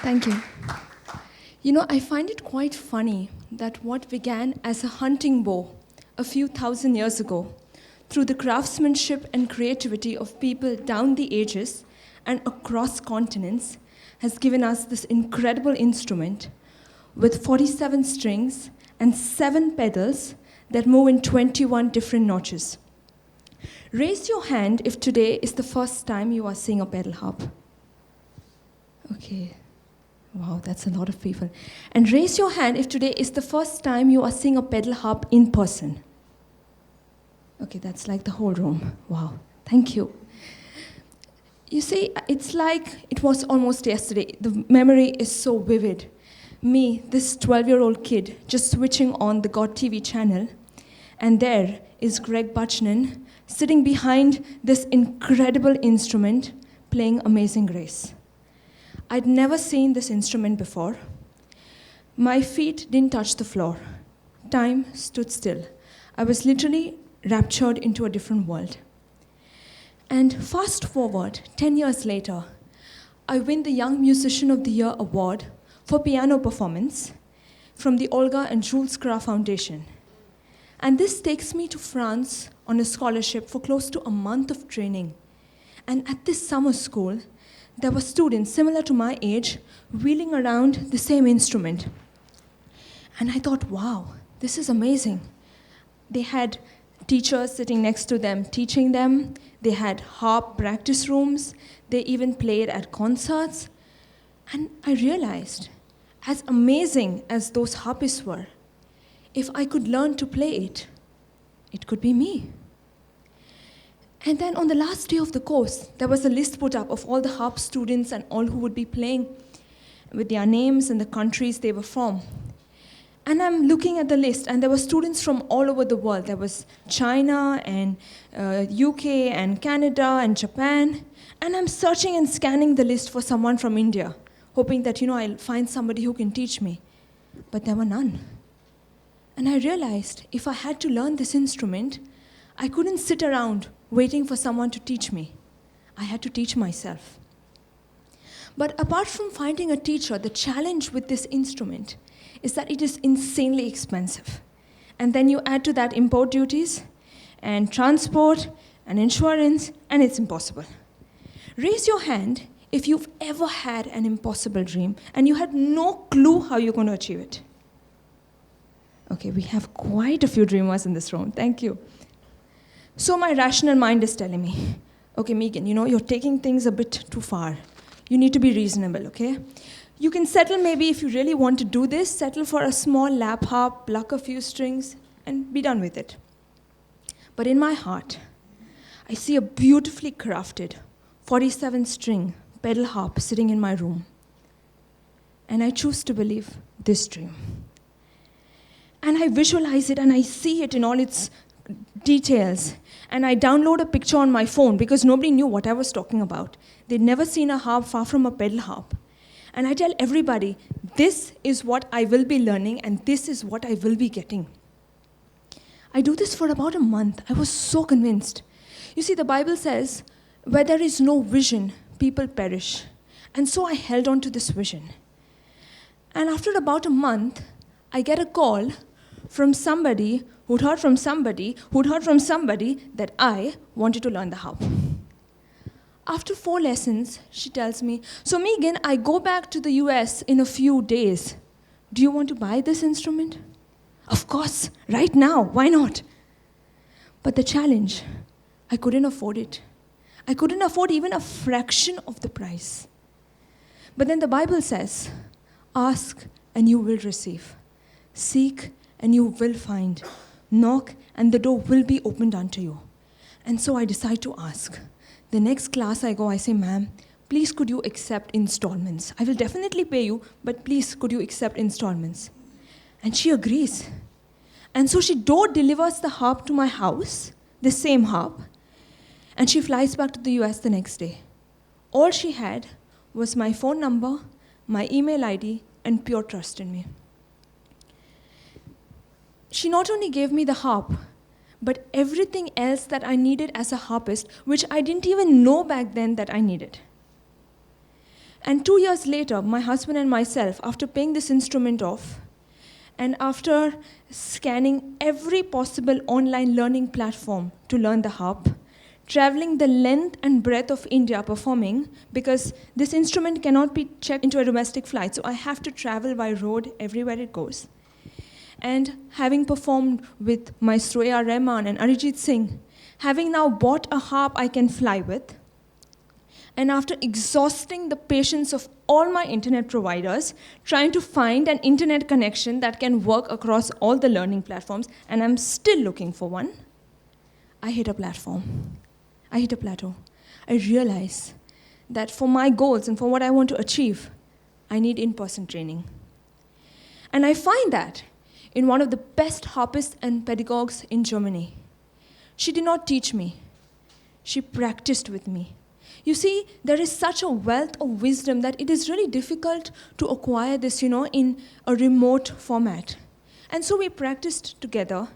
Thank you. I find it quite funny that what began as a hunting bow a few thousand years ago, through the craftsmanship and creativity of people down the ages and across continents, has given us this incredible instrument with 47 strings and 7 pedals that move in 21 different notches. Raise your hand if today is the first time you are seeing a pedal harp. Okay. Wow, that's a lot of people. And raise your hand if today is the first time you are seeing a pedal harp in person. Okay, that's like the whole room. Wow, thank you. You see, it's like it was almost yesterday. The memory is so vivid. Me, this 12-year-old kid, just switching on the God TV channel, and there is Greg Butchnan sitting behind this incredible instrument playing Amazing Grace. I'd never seen this instrument before. My feet didn't touch the floor. Time stood still. I was literally raptured into a different world. And fast forward, 10 years later, I win the Young Musician of the Year award for piano performance from the Olga and Jules Gras Foundation. And this takes me to France on a scholarship for close to a month of training. And at this summer school, there were students similar to my age wheeling around the same instrument. And I thought, wow, this is amazing. They had teachers sitting next to them teaching them. They had harp practice rooms. They even played at concerts. And I realized, as amazing as those harpists were, if I could learn to play it, it could be me. And then on the last day of the course, there was a list put up of all the harp students and all who would be playing with their names and the countries they were from. And I'm looking at the list, and there were students from all over the world. There was China and UK and Canada and Japan. And I'm searching and scanning the list for someone from India, hoping that, I'll find somebody who can teach me. But there were none. And I realized if I had to learn this instrument, I couldn't sit around waiting for someone to teach me. I had to teach myself. But apart from finding a teacher, the challenge with this instrument is that it is insanely expensive. And then you add to that import duties and transport and insurance, and it's impossible. Raise your hand if you've ever had an impossible dream and you had no clue how you're going to achieve it. Okay, we have quite a few dreamers in this room. Thank you. So my rational mind is telling me, okay, Meagan, you're taking things a bit too far. You need to be reasonable, okay? You can settle maybe if you really want to do this, settle for a small lap harp, pluck a few strings, and be done with it. But in my heart, I see a beautifully crafted 47-string pedal harp sitting in my room. And I choose to believe this dream. And I visualize it and I see it in all its details. And I download a picture on my phone because nobody knew what I was talking about. They'd never seen a harp far from a pedal harp. And I tell everybody, this is what I will be learning and this is what I will be getting. I do this for about a month. I was so convinced. You see, the Bible says, where there is no vision, people perish. And so I held on to this vision. And after about a month, I get a call from somebody who'd heard from somebody that I wanted to learn the harp. After 4 lessons, she tells me, so Meagan, I go back to the US in a few days. Do you want to buy this instrument? Of course, right now, why not? But the challenge, I couldn't afford it. I couldn't afford even a fraction of the price. But then the Bible says, ask and you will receive. Seek and you will find. Knock and the door will be opened unto you. And so I decide to ask. The next class I go, I say, ma'am, please could you accept installments? I will definitely pay you, but please could you accept installments? And she agrees. And so she door delivers the harp to my house, the same harp, and she flies back to the US the next day. All she had was my phone number, my email ID, and pure trust in me. She not only gave me the harp, but everything else that I needed as a harpist, which I didn't even know back then that I needed. And 2 years later, my husband and myself, after paying this instrument off, and after scanning every possible online learning platform to learn the harp, traveling the length and breadth of India performing, because this instrument cannot be checked into a domestic flight, so I have to travel by road everywhere it goes. And having performed with Maestro Rahman and Arijit Singh, having now bought a harp I can fly with, and after exhausting the patience of all my internet providers, trying to find an internet connection that can work across all the learning platforms, and I'm still looking for one, I hit a platform. I hit a plateau. I realize that for my goals and for what I want to achieve, I need in-person training. And I find that in one of the best harpists and pedagogues in Germany. She did not teach me. She practiced with me. You see, there is such a wealth of wisdom that it is really difficult to acquire this, in a remote format. And so we practiced together,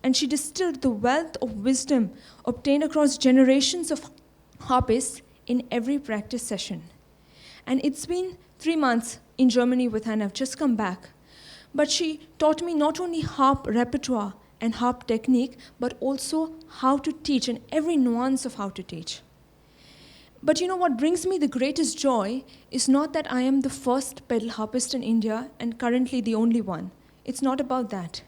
and she distilled the wealth of wisdom obtained across generations of harpists in every practice session. And it's been 3 months in Germany with her, and I've just come back. But she taught me not only harp repertoire and harp technique, but also how to teach and every nuance of how to teach. But what brings me the greatest joy is not that I am the first pedal harpist in India and currently the only one. It's not about that.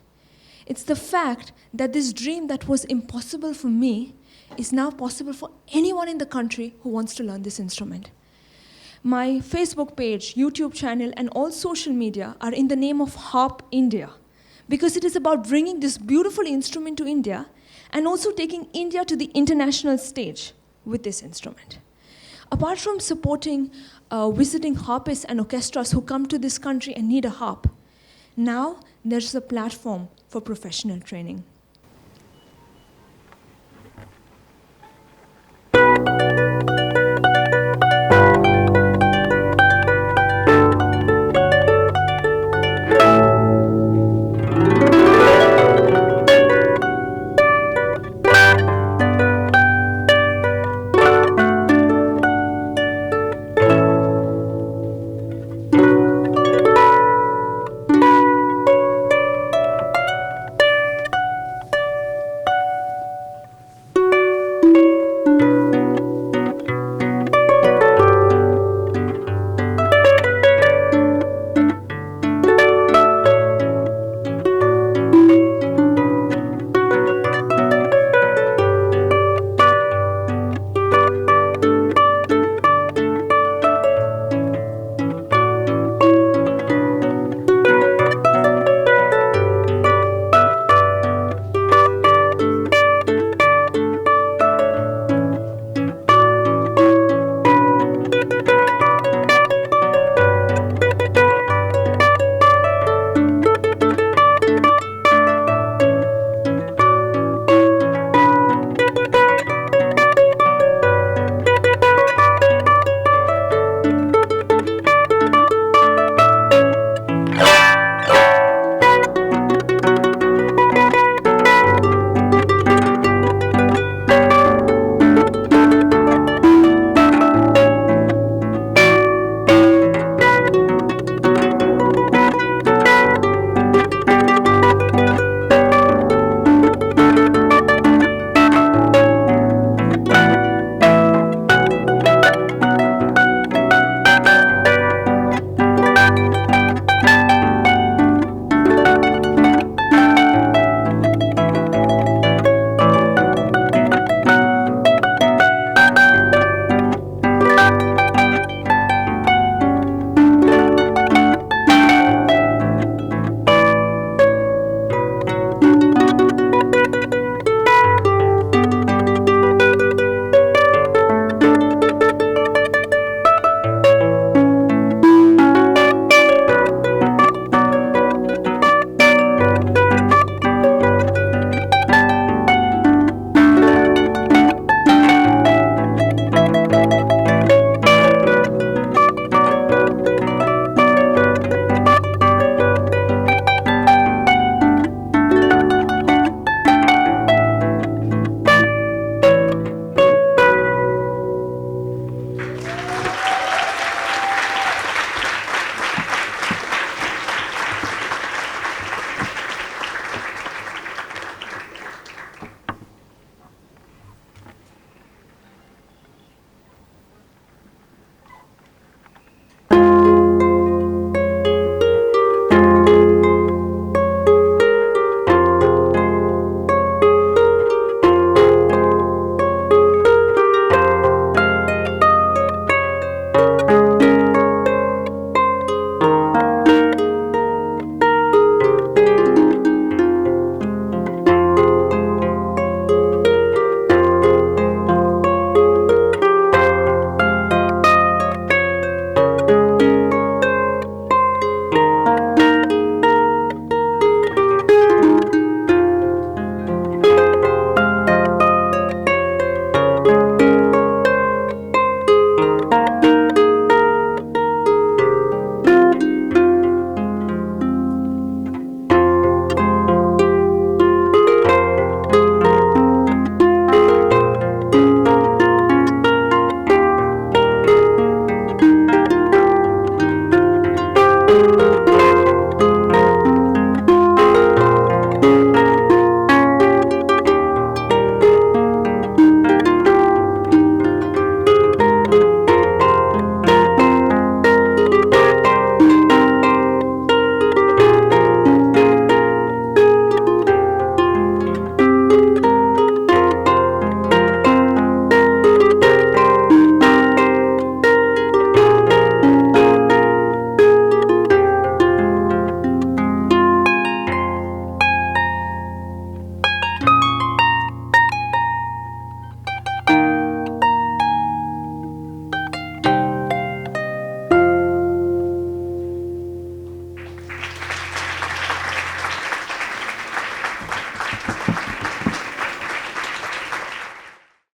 It's the fact that this dream that was impossible for me is now possible for anyone in the country who wants to learn this instrument. My Facebook page, YouTube channel, and all social media are in the name of Harp India, because it is about bringing this beautiful instrument to India and also taking India to the international stage with this instrument. Apart from supporting visiting harpists and orchestras who come to this country and need a harp, now there's a platform for professional training.